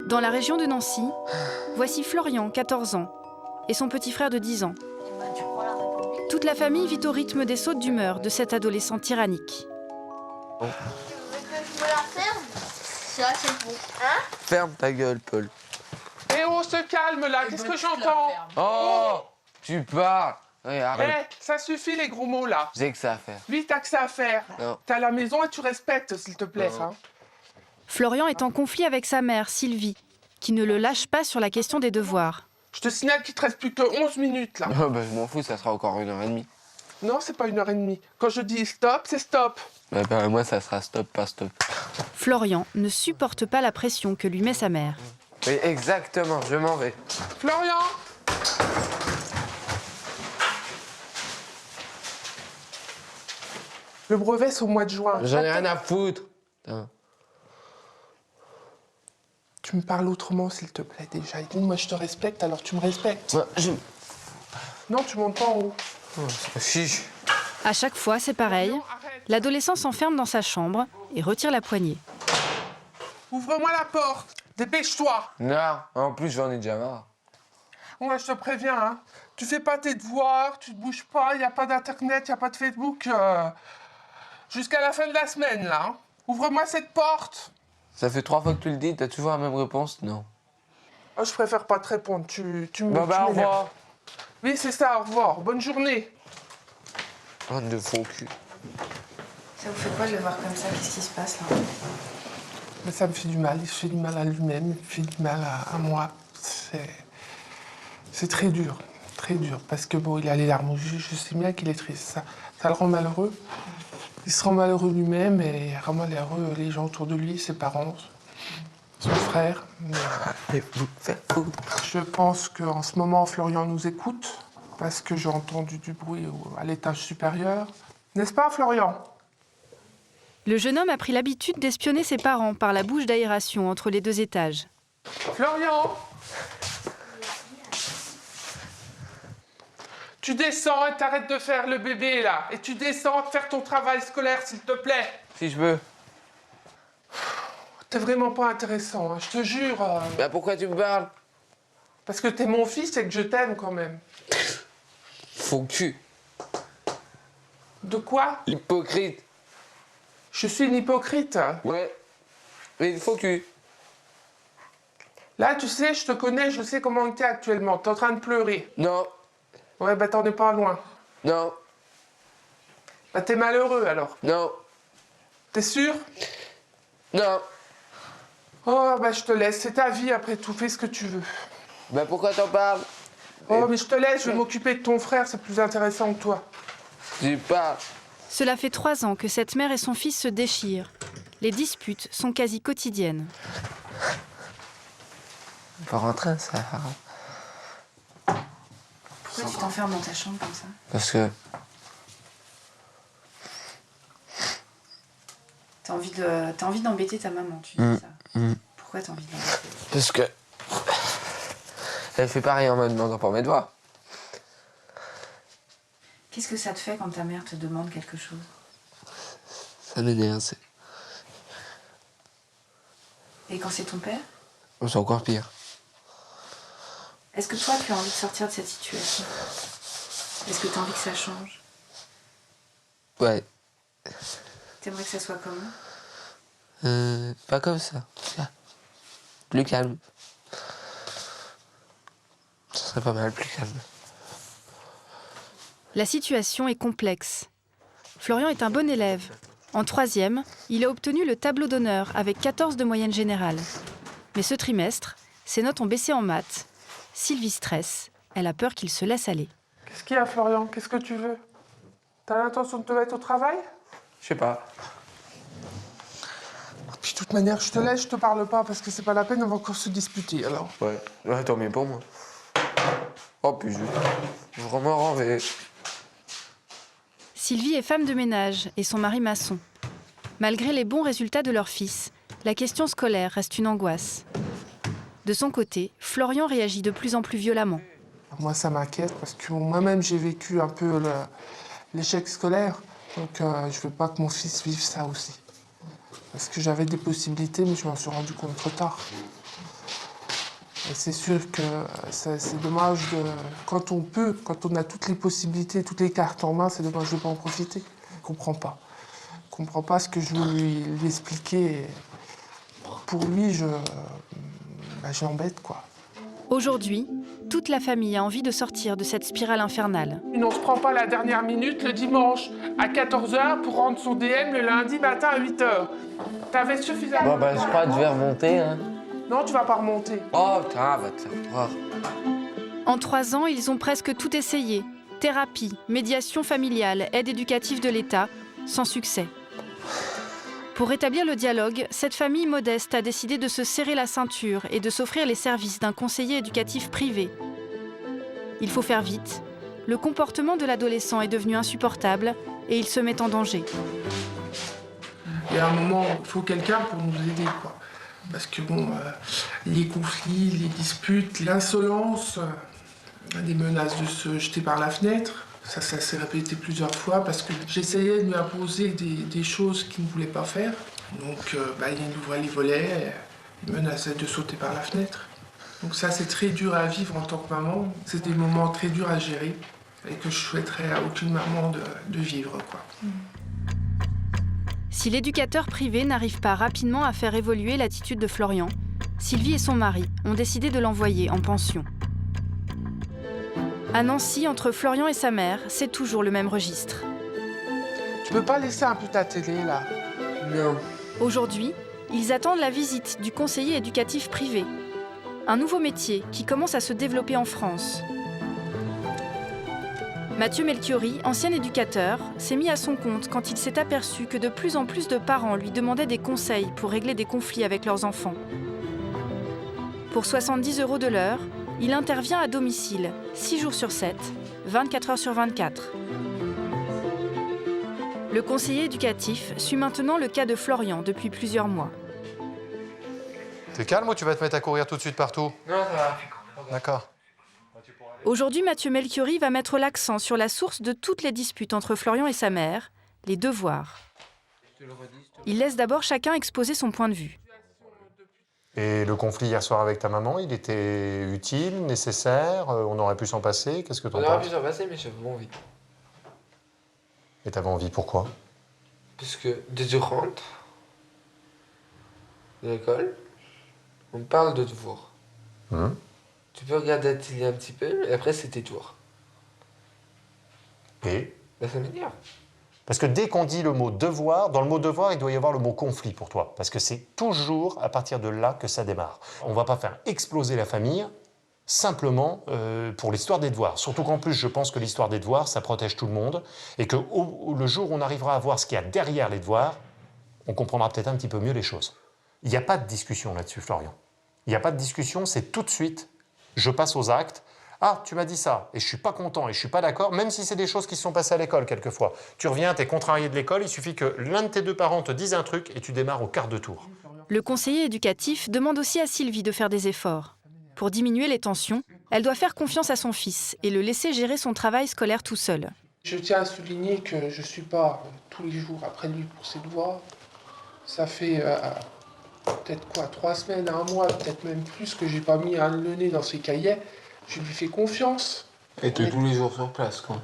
Dans la région de Nancy, voici Florian, 14 ans, et son petit frère de 10 ans. Toute la famille vit au rythme des sautes d'humeur de cet adolescent tyrannique. Tu veux que je me la ferme? Ça, c'est bon. Hein? Ferme ta gueule, Paul. Eh oh, se calme là, qu'est-ce que j'entends? Oh, tu parles. Oui, arrête. Eh, ça suffit les gros mots là. J'ai que ça à faire. Lui, t'as que ça à faire. Non. T'es à la maison et tu respectes, s'il te plaît, Non. ça. Florian est en conflit avec sa mère, Sylvie, qui ne le lâche pas sur la question des devoirs. Je te signale qu'il te reste plus que 11 minutes là. Oh, bah, je m'en fous, ça sera encore 1h30. Non, c'est pas 1h30. Quand je dis stop, c'est stop. Bah, moi, ça sera stop, pas stop. Florian ne supporte pas la pression que lui met sa mère. Oui, exactement, je m'en vais. Florian! Le brevet, c'est au mois de juin. J'en ai rien à foutre. Putain. Tu me parles autrement, s'il te plaît, déjà. Moi, je te respecte, alors tu me respectes. Ouais, Non, tu montes pas en haut. Chiche. À chaque fois, c'est pareil. Arrête. L'adolescent s'enferme dans sa chambre et retire la poignée. Ouvre-moi la porte. Dépêche-toi. Non, en plus, j'en ai déjà marre. Ouais, je te préviens, hein. Tu fais pas tes devoirs, tu te bouges pas, il y a pas d'internet, il y a pas de Facebook. Jusqu'à la fin de la semaine, là. Hein. Ouvre-moi cette porte. Ça fait 3 fois que tu le dis, t'as toujours la même réponse? Non. Oh, je préfère pas te répondre. Tu me Bah, tu au m'énerves. revoir. Oui, c'est ça, au revoir. Bonne journée. Bande de faux cul. Ça vous fait quoi de le voir comme ça? Qu'est-ce qui se passe là? Mais ça me fait du mal. Il fait du mal à lui-même, il fait du mal à moi. C'est très dur. Très dur. Parce que bon, il a les larmes aux yeux. Je sais bien qu'il est triste. Ça le rend malheureux. Il se rend malheureux lui-même et il rend malheureux les gens autour de lui, ses parents, son frère. Mais, Allez-vous faire foutre. je pense qu'en ce moment, Florian nous écoute. Parce que j'ai entendu du bruit à l'étage supérieur. N'est-ce pas, Florian? Le jeune homme a pris l'habitude d'espionner ses parents par la bouche d'aération entre les 2 étages. Florian! Tu descends et t'arrêtes de faire le bébé, là. Et tu descends faire ton travail scolaire, s'il te plaît. Si je veux. T'es vraiment pas intéressant, hein, je te jure. Bah, pourquoi tu me parles? Parce que t'es mon fils et que je t'aime, quand même. Faux cul. De quoi? Hypocrite. Je suis une hypocrite. Ouais. Mais faux cul. Là, tu sais, je te connais, je sais comment t'es actuellement. T'es en train de pleurer. Non. Ouais, bah t'en es pas loin. Non. Bah t'es malheureux, alors. Non. T'es sûr? Non. Oh, bah je te laisse, c'est ta vie, après tout, fais ce que tu veux. Bah, pourquoi t'en parles? Oh, mais je te laisse, je vais m'occuper de ton frère, c'est plus intéressant que toi. Tu parles. Cela fait 3 ans que cette mère et son fils se déchirent. Les disputes sont quasi quotidiennes. On va rentrer, ça. Pourquoi tu t'enfermes dans ta chambre comme ça? Parce que. T'as envie d'embêter ta maman, tu dis ça. Pourquoi t'as envie de l'embêter? Parce que. Elle fait pareil en me demandant pour mes devoirs. Qu'est-ce que ça te fait quand ta mère te demande quelque chose? Ça m'énerve, c'est. Et quand c'est ton père? C'est encore pire. Est-ce que toi, tu as envie de sortir de cette situation? Est-ce que tu as envie que ça change? Ouais. T'aimerais que ça soit comment? Pas comme ça. Plus calme. Ce serait pas mal, plus calme. La situation est complexe. Florian est un bon élève. En 3e, il a obtenu le tableau d'honneur avec 14 de moyenne générale. Mais ce trimestre, ses notes ont baissé en maths. Sylvie stresse. Elle a peur qu'il se laisse aller. Qu'est-ce qu'il y a, Florian? Qu'est-ce que tu veux? T'as l'intention de te mettre au travail? Je sais pas. Puis de toute manière, je te laisse, je te parle pas, parce que c'est pas la peine, on va encore se disputer, alors. Ouais, tant mieux pour moi. Oh, puis je vraiment renvais. Sylvie est femme de ménage et son mari maçon. Malgré les bons résultats de leur fils, la question scolaire reste une angoisse. De son côté, Florian réagit de plus en plus violemment. Moi, ça m'inquiète parce que moi-même, j'ai vécu un peu l'échec scolaire. Donc, je veux pas que mon fils vive ça aussi. Parce que j'avais des possibilités, mais je m'en suis rendu compte trop tard. Et c'est sûr que c'est dommage quand on peut, quand on a toutes les possibilités, toutes les cartes en main, c'est dommage de ne pas en profiter. Il ne comprend pas. Il ne comprend pas ce que je veux lui expliquer. Pour lui, je l'embête, quoi. Aujourd'hui, toute la famille a envie de sortir de cette spirale infernale. On ne se prend pas la dernière minute le dimanche à 14h pour rendre son DM le lundi matin à 8h. T'avais suffisamment... Bon, je crois que je vais remonter. Hein. Non, tu vas pas remonter. Oh, putain, va te faire voir. En 3 ans, ils ont presque tout essayé. Thérapie, médiation familiale, aide éducative de l'État, sans succès. Pour rétablir le dialogue, cette famille modeste a décidé de se serrer la ceinture et de s'offrir les services d'un conseiller éducatif privé. Il faut faire vite. Le comportement de l'adolescent est devenu insupportable et il se met en danger. Il y a un moment, il faut quelqu'un pour nous aider, quoi. Parce que bon, les conflits, les disputes, l'insolence, les menaces de se jeter par la fenêtre, ça s'est répété plusieurs fois parce que j'essayais de lui imposer des choses qu'il ne voulait pas faire. Donc il ouvrait les volets, il menaçait de sauter par la fenêtre. Donc ça, c'est très dur à vivre en tant que maman. C'est des moments très durs à gérer et que je souhaiterais à aucune maman de vivre, quoi. Si l'éducateur privé n'arrive pas rapidement à faire évoluer l'attitude de Florian, Sylvie et son mari ont décidé de l'envoyer en pension. À Nancy, entre Florian et sa mère, c'est toujours le même registre. Tu peux pas laisser un peu ta télé, là? Non. Aujourd'hui, ils attendent la visite du conseiller éducatif privé. Un nouveau métier qui commence à se développer en France. Mathieu Melchiori, ancien éducateur, s'est mis à son compte quand il s'est aperçu que de plus en plus de parents lui demandaient des conseils pour régler des conflits avec leurs enfants. Pour 70 € de l'heure, il intervient à domicile, 6 jours sur 7, 24 heures sur 24. Le conseiller éducatif suit maintenant le cas de Florian depuis plusieurs mois. T'es calme ou tu vas te mettre à courir tout de suite partout? Non, ça va. D'accord. Aujourd'hui, Mathieu Melchiori va mettre l'accent sur la source de toutes les disputes entre Florian et sa mère, les devoirs. Il laisse d'abord chacun exposer son point de vue. Et le conflit hier soir avec ta maman, il était utile, nécessaire? On aurait pu s'en passer? Qu'est-ce que t'en On aurait penses? pu s'en passer, mais j'avais pas envie. Et t'avais envie, pourquoi? Parce que dès que je rentre de l'école, on me parle de devoirs. Tu peux regarder la télé un petit peu, et après c'est tes tours. Et? Ça m'énerve. Parce que dès qu'on dit le mot devoir, dans le mot devoir, il doit y avoir le mot conflit pour toi. Parce que c'est toujours à partir de là que ça démarre. On ne va pas faire exploser la famille simplement pour l'histoire des devoirs. Surtout qu'en plus, je pense que l'histoire des devoirs, ça protège tout le monde. Et que le jour où on arrivera à voir ce qu'il y a derrière les devoirs, on comprendra peut-être un petit peu mieux les choses. Il n'y a pas de discussion là-dessus, Florian. Il n'y a pas de discussion, c'est tout de suite, je passe aux actes. Ah, tu m'as dit ça, et je suis pas content, et je suis pas d'accord, même si c'est des choses qui se sont passées à l'école quelquefois. Tu reviens, tu es contrarié de l'école, il suffit que l'un de tes deux parents te dise un truc et tu démarres au quart de tour. Le conseiller éducatif demande aussi à Sylvie de faire des efforts. Pour diminuer les tensions, elle doit faire confiance à son fils et le laisser gérer son travail scolaire tout seul. Je tiens à souligner que je suis pas tous les jours après lui pour ses devoirs. Ça fait peut-être 3 semaines, 1 mois, peut-être même plus que j'ai pas mis le nez dans ses cahiers. Je lui fais confiance. Et t'es tous les jours sur place, quand même.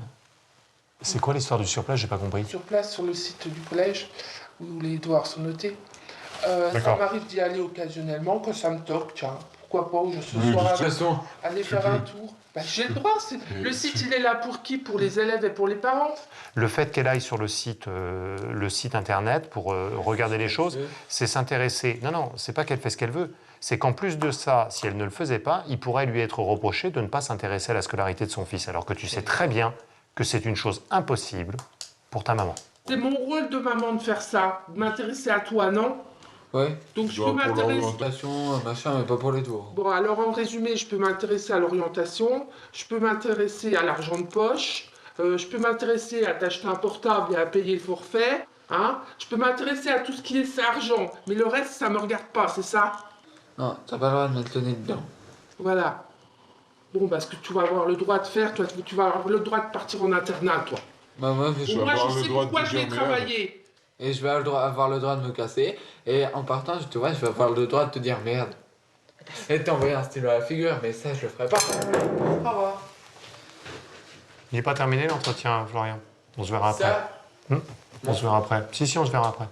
C'est quoi l'histoire du surplace? J'ai pas compris. Sur place, sur le site du collège, où les devoirs sont notés. Ça D'accord. m'arrive d'y aller occasionnellement, quand ça me toque, tiens, pourquoi pas, ou ce Oui, de soir, toute façon, aller faire un tour. J'ai le droit, le site, il est là pour qui? Pour les élèves et pour les parents. Le fait qu'elle aille sur le site internet pour regarder les choses, c'est s'intéresser. Non, c'est pas qu'elle fait ce qu'elle veut. C'est qu'en plus de ça, si elle ne le faisait pas, il pourrait lui être reproché de ne pas s'intéresser à la scolarité de son fils, alors que tu sais très bien que c'est une chose impossible pour ta maman. C'est mon rôle de maman de faire ça, de m'intéresser à toi, non? Ouais. Donc je dois peux pour m'intéresser... L'orientation, machin, mais pas pour les tours. Bon, alors en résumé, je peux m'intéresser à l'orientation, je peux m'intéresser à l'argent de poche, je peux m'intéresser à t'acheter un portable et à payer le forfait, hein? Je peux m'intéresser à tout ce qui est argent, mais le reste, ça me regarde pas, c'est ça? Non, t'as pas le droit de mettre le nez dedans. Voilà. Bon, parce que tu vas avoir le droit de faire, toi, tu vas avoir le droit de partir en internat, toi. Bah, moi, Tu vas Moi, avoir je le sais droit de pourquoi te je vais dire merde. travailler. Et je vais avoir le droit de me casser. Et en partant, tu vois, je vais avoir le droit de te dire merde. Et t'envoyer un stylo à la figure, mais ça, je le ferai pas. Au revoir. Il n'est pas terminé l'entretien, Florian. On se verra après. Ça, On se verra après. Si, on se verra après.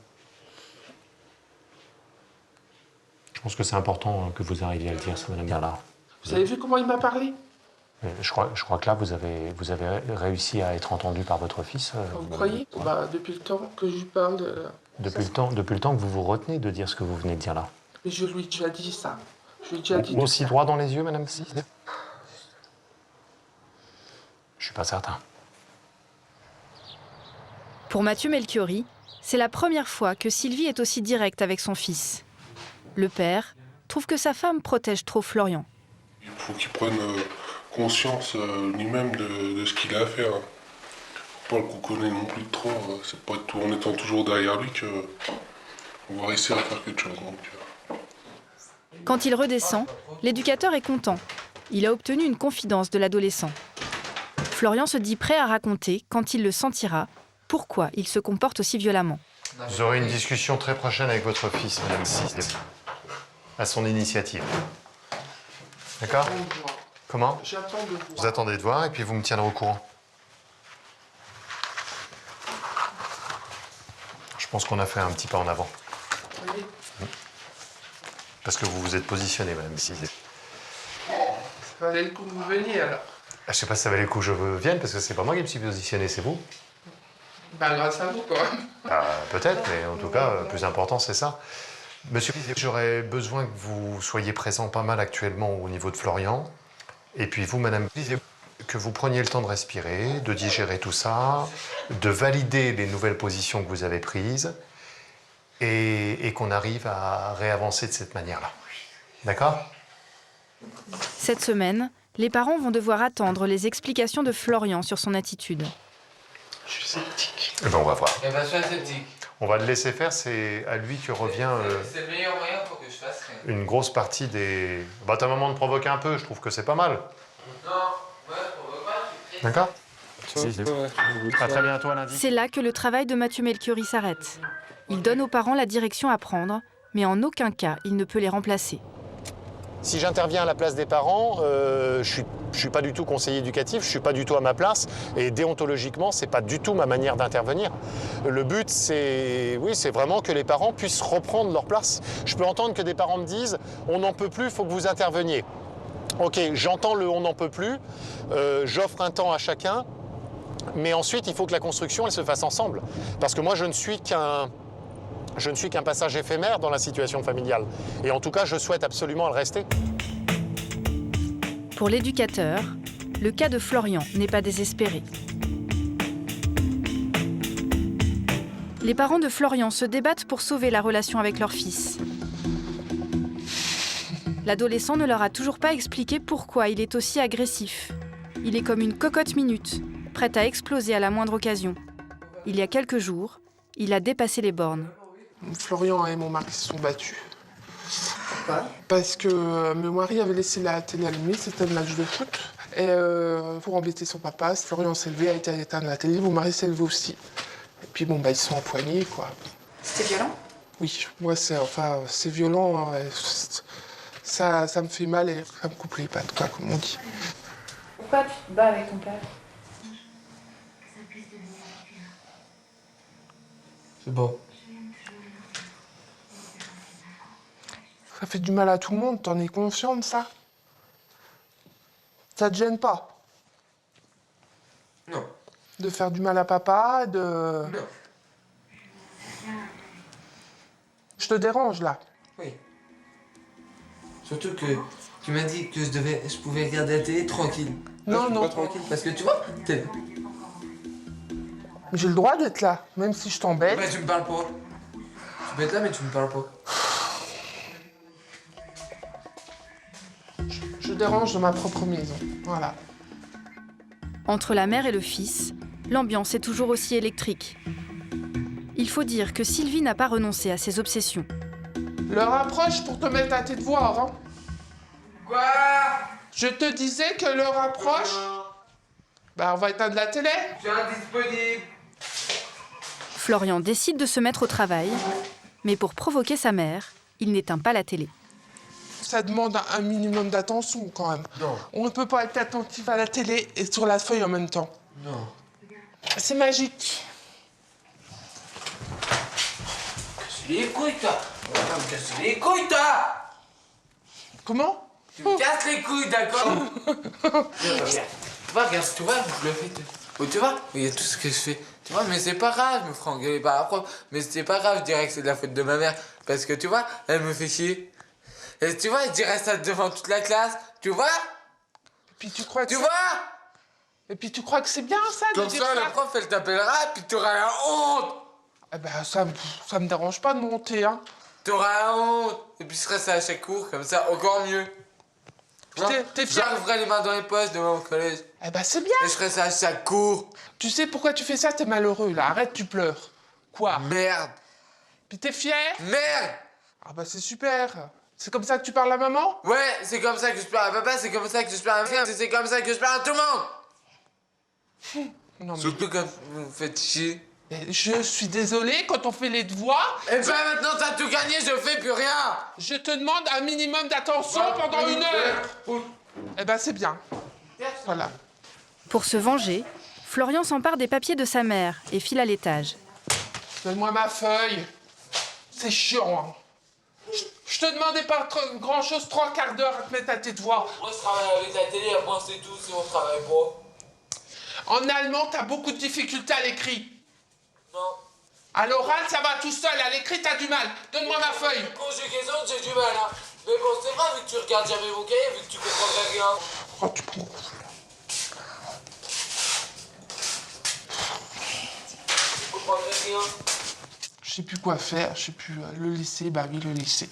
Je pense que c'est important que vous arriviez à le dire, ça, Madame Bernard. Vous avez vu comment il m'a parlé? Je crois que là, vous avez réussi à être entendu par votre fils. Vous croyez? Bah, depuis le temps que je lui parle de... Depuis le temps que vous vous retenez de dire ce que vous venez de dire là. Mais je lui ai déjà dit ça. Je lui ai déjà dit... Aussi droit dans les yeux, Madame Cis? Je suis pas certain. Pour Mathieu Melchiori, c'est la première fois que Sylvie est aussi directe avec son fils. Le père trouve que sa femme protège trop Florian. Il faut qu'il prenne conscience lui-même de ce qu'il a à faire. Faut pas le couconner non plus trop. C'est pas tout en étant toujours derrière lui qu'on va réussir à faire quelque chose. Donc, Quand il redescend, l'éducateur est content. Il a obtenu une confidence de l'adolescent. Florian se dit prêt à raconter, quand il le sentira, pourquoi il se comporte aussi violemment. Vous aurez une discussion très prochaine avec votre fils, Madame Cis, à son initiative. D'accord? Comment? J'attends de voir. Vous attendez de voir et puis vous me tiendrez au courant. Je pense qu'on a fait un petit pas en avant. Oui. Parce que vous vous êtes positionné, Madame Cis. Ça valait le coup que vous veniez, alors. Je sais pas si ça valait le coup que je vienne, parce que c'est pas moi qui me suis positionné, c'est vous. Bah, grâce à vous, quoi. Peut-être, mais en tout cas, le plus important, c'est ça. Monsieur, j'aurais besoin que vous soyez présent pas mal actuellement au niveau de Florian. Et puis vous, Madame, que vous preniez le temps de respirer, de digérer tout ça, de valider les nouvelles positions que vous avez prises et qu'on arrive à réavancer de cette manière-là. D'accord? Cette semaine, les parents vont devoir attendre les explications de Florian sur son attitude. Je suis sceptique. Eh ben, on va voir. Eh ben, sois sceptique. On va le laisser faire, c'est à lui que revient C'est le meilleur moyen pour que je fasse rien. une grosse partie des... Bah, t'as un moment de provoquer un peu, je trouve que c'est pas mal. Non, moi, je provoque pas, je suis très... D'accord? Ouais. À très bientôt à lundi. C'est là que le travail de Mathieu Melchiori s'arrête. Il donne aux parents la direction à prendre, mais en aucun cas il ne peut les remplacer. Si j'interviens à la place des parents, je suis pas du tout conseiller éducatif, je suis pas du tout à ma place, et déontologiquement, c'est pas du tout ma manière d'intervenir. Le but, c'est vraiment que les parents puissent reprendre leur place. Je peux entendre que des parents me disent « on n'en peut plus, il faut que vous interveniez ». Ok, j'entends le « on n'en peut plus », j'offre un temps à chacun, mais ensuite, il faut que la construction, elle se fasse ensemble. Parce que moi, je ne suis qu'un passage éphémère dans la situation familiale. Et en tout cas, je souhaite absolument le rester. Pour l'éducateur, le cas de Florian n'est pas désespéré. Les parents de Florian se débattent pour sauver la relation avec leur fils. L'adolescent ne leur a toujours pas expliqué pourquoi il est aussi agressif. Il est comme une cocotte minute, prête à exploser à la moindre occasion. Il y a quelques jours, il a dépassé les bornes. Florian et mon mari se sont battus. Parce que mon mari avait laissé la télé allumée, c'était le match de foot. Et pour embêter son papa, Florian s'est levé, a été éteindre la télé, mon mari s'est levé aussi. Et puis bon, ils se sont empoignés, quoi. C'était violent? Oui, moi c'est violent, hein, ça me fait mal et ça me coupe les pattes, quoi, comme on dit. Pourquoi tu te bats avec ton père? C'est bon. Ça fait du mal à tout le monde, t'en es conscient de ça? Ça te gêne pas? Non. De faire du mal à papa, Non. Je te dérange, là. Oui. Surtout que tu m'as dit que je pouvais regarder la télé tranquille. Non, je suis non. pas tranquille parce que tu vois, J'ai le droit d'être là, même si je t'embête. tu me parles pas. Tu peux être là, mais tu me parles pas. Je dérange dans ma propre maison, voilà. Entre la mère et le fils, l'ambiance est toujours aussi électrique. Il faut dire que Sylvie n'a pas renoncé à ses obsessions. Leur approche pour te mettre à tes devoirs, hein. Quoi? Je te disais que leur approche... Bah, on va éteindre la télé. Je suis indisponible. Florian décide de se mettre au travail, mais pour provoquer sa mère, il n'éteint pas la télé. ça demande un minimum d'attention quand même. Non. On ne peut pas être attentif à la télé et sur la feuille en même temps. Non. C'est magique. Casse les couilles, toi. On va me casser les couilles, toi. Comment? Tu me casses les couilles, d'accord? Tu vois, regarde, tu vois, je le fais. Oh, tu vois, il y a tout ce que je fais. Tu vois, mais c'est pas grave, je me ferai engueuler par la prof. Mais c'est pas grave, je dirais que c'est de la faute de ma mère. Parce que tu vois, elle me fait chier. Et tu vois, je dirais ça devant toute la classe. Tu vois? Et puis tu crois que Tu ça- vois? Et puis tu crois que c'est bien ça de Comme dire ça, la prof, elle t'appellera, puis t'auras la honte. Eh ben ça me dérange pas de monter, hein. T'auras la honte. Et puis je serai ça à chaque cours, comme ça, encore mieux. Puis t'es fier. J'arriverai les mains dans les poches devant mon collège. Eh ben c'est bien. Et je ferai ça à chaque cours. Tu sais pourquoi tu fais ça? T'es malheureux là. Arrête, tu pleures. Quoi? Merde. Puis t'es fier? Merde. Ah bah c'est super. C'est comme ça que tu parles à maman? Ouais, c'est comme ça que je parle à papa, c'est comme ça que je parle à ma mère, c'est comme ça que je parle à tout le monde. Non mais... Surtout quand vous me faites chier. Mais je suis désolé, quand on fait les devoirs, Et ben maintenant t'as tout gagné, je fais plus rien. je te demande un minimum d'attention pendant 1 heure. Eh ben c'est bien. Voilà. Pour se venger, Florian s'empare des papiers de sa mère et file à l'étage. Donne-moi ma feuille. C'est chiant, hein. Je te demandais pas grand-chose, 3/4 d'heure à te mettre à tes devoirs. Moi je travaille avec la télé, après c'est tout, si on travaille pas. En allemand, t'as beaucoup de difficultés à l'écrit. Non. À l'oral, ça va tout seul. À l'écrit, t'as du mal. Donne-moi ma feuille. Conjugaison, j'ai du mal, hein. Mais bon, c'est vrai, vu que tu regardes jamais mon cahier, vu que tu comprends rien. Oh, tu prends... Tu comprends rien. Je sais plus quoi faire. Je sais plus... le laisser, bah oui, le laisser.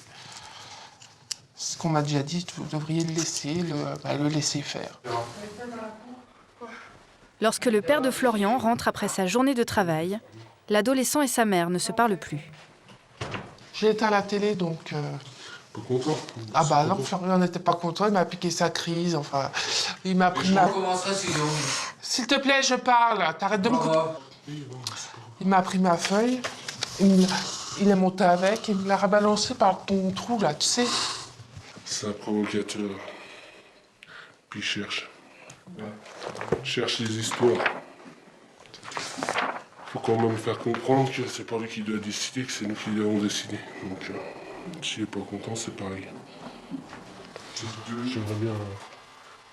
C'est ce qu'on m'a déjà dit. Vous devriez le laisser, le laisser faire. Lorsque le père de Florian rentre après sa journée de travail, l'adolescent et sa mère ne se parlent plus. J'ai éteint la télé, donc... Pas content. Ah bah non, Florian n'était pas content, il m'a piqué sa crise, enfin... Il m'a pris Je ma... recommencerai si j'ai envie. S'il te plaît, je parle, t'arrêtes de me couper. Il m'a pris ma feuille, il est monté avec, il me l'a rebalancé par ton trou, là, tu sais. C'est un provocateur. Puis il cherche. Cherche les histoires. Faut quand même faire comprendre que c'est pas lui qui doit décider, que c'est nous qui devons décider. Donc, s'il est pas content, c'est pareil. J'aimerais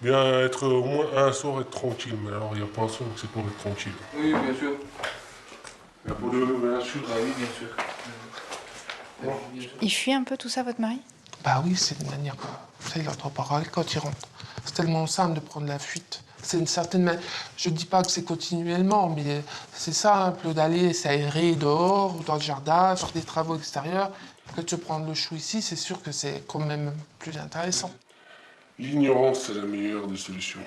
bien être au moins un soir être tranquille, mais alors il n'y a pas un soir où c'est pour être tranquille. Oui, bien sûr. Il y a pour le bien sûr. Ah oui, bien sûr. Il fuit un peu tout ça, votre mari? Bah oui, c'est une manière... Ça, il entend parler quand il rentre. C'est tellement simple de prendre la fuite. C'est une certaine manière... Je dis pas que c'est continuellement, mais c'est simple d'aller s'aérer dehors ou dans le jardin, faire des travaux extérieurs. Que de se prendre le chou ici, c'est sûr que c'est quand même plus intéressant. L'ignorance, c'est la meilleure des solutions.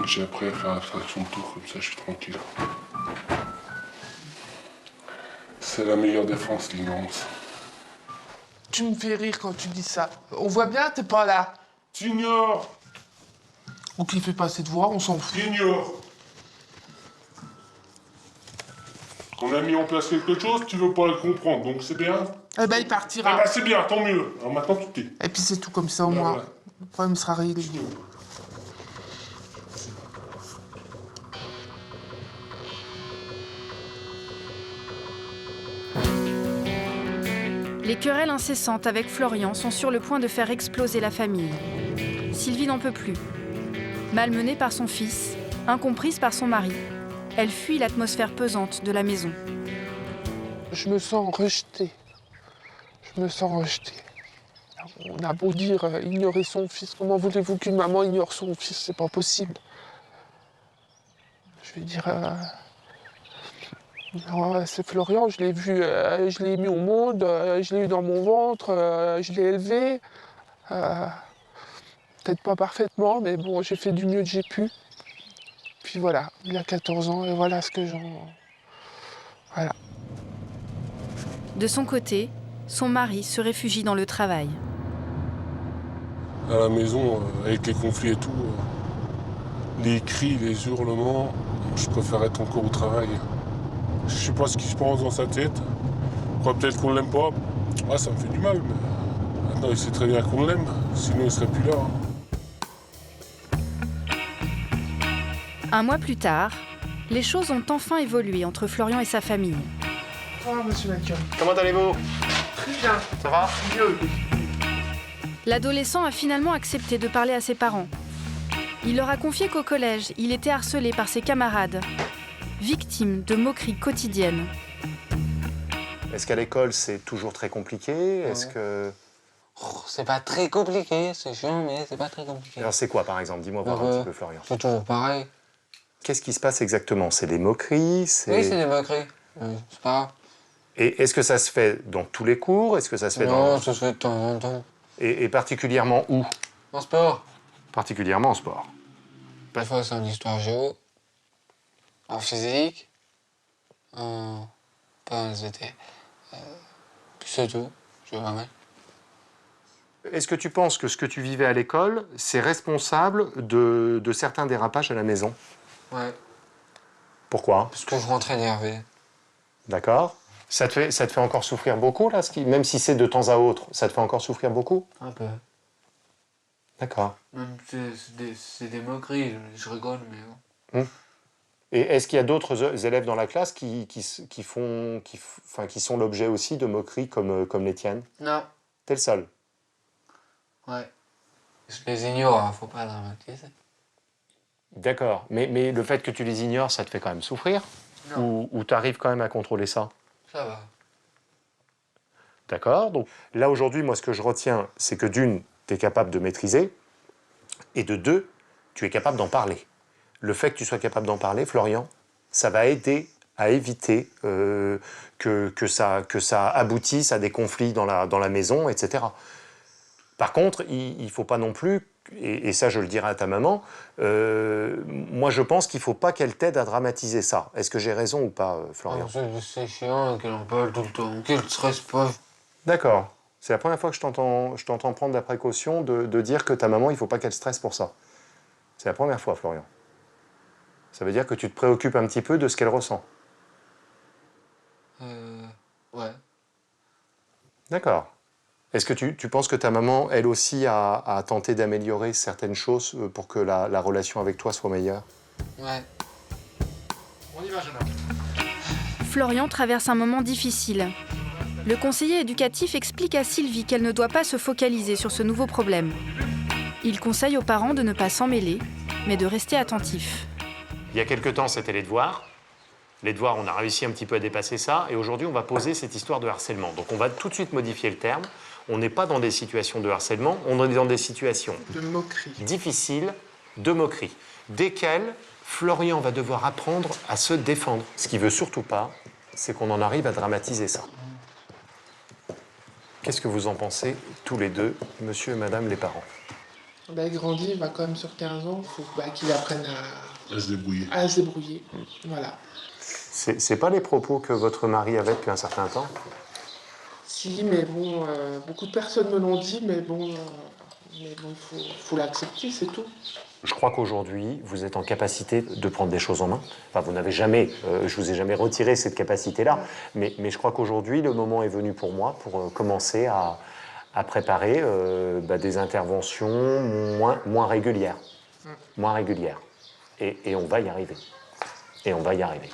J'ai appris à faire abstraction de tout, comme ça je suis tranquille. C'est la meilleure défense, l'ignorance. Tu me fais rire quand tu dis ça. On voit bien, t'es pas là. T'ignores. Ou qu'il fait pas ses devoirs, on s'en fout. T'ignores. On a mis en place quelque chose, tu veux pas le comprendre, donc c'est bien. Eh ben, il Ah partira. bah c'est bien, tant mieux. Alors maintenant tout est. Et puis c'est tout comme ça, au Bah, moins. voilà. Le problème sera réglé. Les querelles incessantes avec Florian sont sur le point de faire exploser la famille. Sylvie n'en peut plus. Malmenée par son fils, incomprise par son mari, elle fuit l'atmosphère pesante de la maison. Je me sens rejetée. Je me sens rejetée. On a beau dire ignorer son fils. Comment voulez-vous qu'une maman ignore son fils? C'est pas possible. Je veux dire... non, c'est Florian, je l'ai vu, je l'ai mis au monde, je l'ai eu dans mon ventre, je l'ai élevé. Peut-être pas parfaitement, mais bon, j'ai fait du mieux que j'ai pu. Puis voilà, il a 14 ans et voilà ce que j'en... Voilà. De son côté, son mari se réfugie dans le travail. À la maison, avec les conflits et tout, les cris, les hurlements, je préfère être encore au travail. Je sais pas ce qui se passe dans sa tête. Je crois peut-être qu'on l'aime pas. Ah, ça me fait du mal, mais Maintenant, il sait très bien qu'on l'aime, sinon il serait plus là. Hein. Un mois plus tard, les choses ont enfin évolué entre Florian et sa famille. Bonsoir, monsieur Mathieu. Comment allez-vous? Très bien. Ça va? Mieux. L'adolescent a finalement accepté de parler à ses parents. Il leur a confié qu'au collège, il était harcelé par ses camarades, victime de moqueries quotidiennes. Est-ce qu'à l'école, c'est toujours très compliqué? Est-ce que... Oh, c'est pas très compliqué, c'est chiant, mais c'est pas très compliqué. Alors c'est quoi, par exemple? Dis-moi voir un petit peu, Florian. C'est toujours pareil. Qu'est-ce qui se passe exactement? C'est des moqueries? Oui, c'est des moqueries. C'est pas grave. Et est-ce que ça se fait dans tous les cours? Est-ce que ça se fait Non, ça se fait de temps en temps. Et particulièrement où? En sport. Particulièrement en sport. Des fois, c'est en histoire géo, en physique, pas en SVT. Puis c'est tout. Je vois mal. Est-ce que tu penses que ce que tu vivais à l'école, c'est responsable de certains dérapages à la maison? Ouais. Pourquoi? Parce que je rentre énervé. D'accord. Ça te fait encore souffrir beaucoup, là, même si c'est de temps à autre, ça te fait encore souffrir beaucoup? Un peu. D'accord. Même c'est des moqueries, je rigole, mais bon. Et est-ce qu'il y a d'autres élèves dans la classe qui sont l'objet aussi de moqueries comme les tiennes? Non. T'es le seul? Ouais. Je les ignore, hein, faut pas dramatiser. D'accord. Mais le fait que tu les ignores, ça te fait quand même souffrir? Non. Ou tu arrives quand même à contrôler ça? Ça va. D'accord. Donc là, aujourd'hui, moi, ce que je retiens, c'est que d'une, tu es capable de maîtriser, et de deux, tu es capable d'en parler. Le fait que tu sois capable d'en parler, Florian, ça va aider à éviter que ça aboutisse à des conflits dans la maison, etc. Par contre, il ne faut pas non plus, et ça je le dirai à ta maman, moi je pense qu'il ne faut pas qu'elle t'aide à dramatiser ça. Est-ce que j'ai raison ou pas, Florian? C'est chiant qu'elle en parle tout le temps, qu'elle ne stresse pas. D'accord. C'est la première fois que je t'entends prendre la précaution de dire que ta maman, il ne faut pas qu'elle stresse pour ça. C'est la première fois, Florian. Ça veut dire que tu te préoccupes un petit peu de ce qu'elle ressent. Ouais. D'accord. Est-ce que tu penses que ta maman, elle aussi, a tenté d'améliorer certaines choses pour que la relation avec toi soit meilleure? Ouais. On y va, jeune homme. Florian traverse un moment difficile. Le conseiller éducatif explique à Sylvie qu'elle ne doit pas se focaliser sur ce nouveau problème. Il conseille aux parents de ne pas s'en mêler, mais de rester attentifs. Il y a quelque temps, c'était les devoirs. Les devoirs, on a réussi un petit peu à dépasser ça. Et aujourd'hui, on va poser cette histoire de harcèlement. Donc, on va tout de suite modifier le terme. On n'est pas dans des situations de harcèlement, on est dans des situations De moquerie. difficiles, de moquerie, desquelles Florian va devoir apprendre à se défendre. Ce qu'il ne veut surtout pas, c'est qu'on en arrive à dramatiser ça. Qu'est-ce que vous en pensez, tous les deux, monsieur et madame les parents? Il grandit, il va quand même sur 15 ans, il faut qu'il apprenne À se débrouiller. à se débrouiller. Voilà. C'est pas les propos que votre mari avait depuis un certain temps? Si, mais bon, beaucoup de personnes me l'ont dit, mais bon, il faut l'accepter, c'est tout. Je crois qu'aujourd'hui, vous êtes en capacité de prendre des choses en main. Enfin, vous n'avez jamais, je vous ai jamais retiré cette capacité-là, mais je crois qu'aujourd'hui, le moment est venu pour moi pour commencer à préparer des interventions moins régulières. Moins régulières. Et on va y arriver. Et on va y arriver.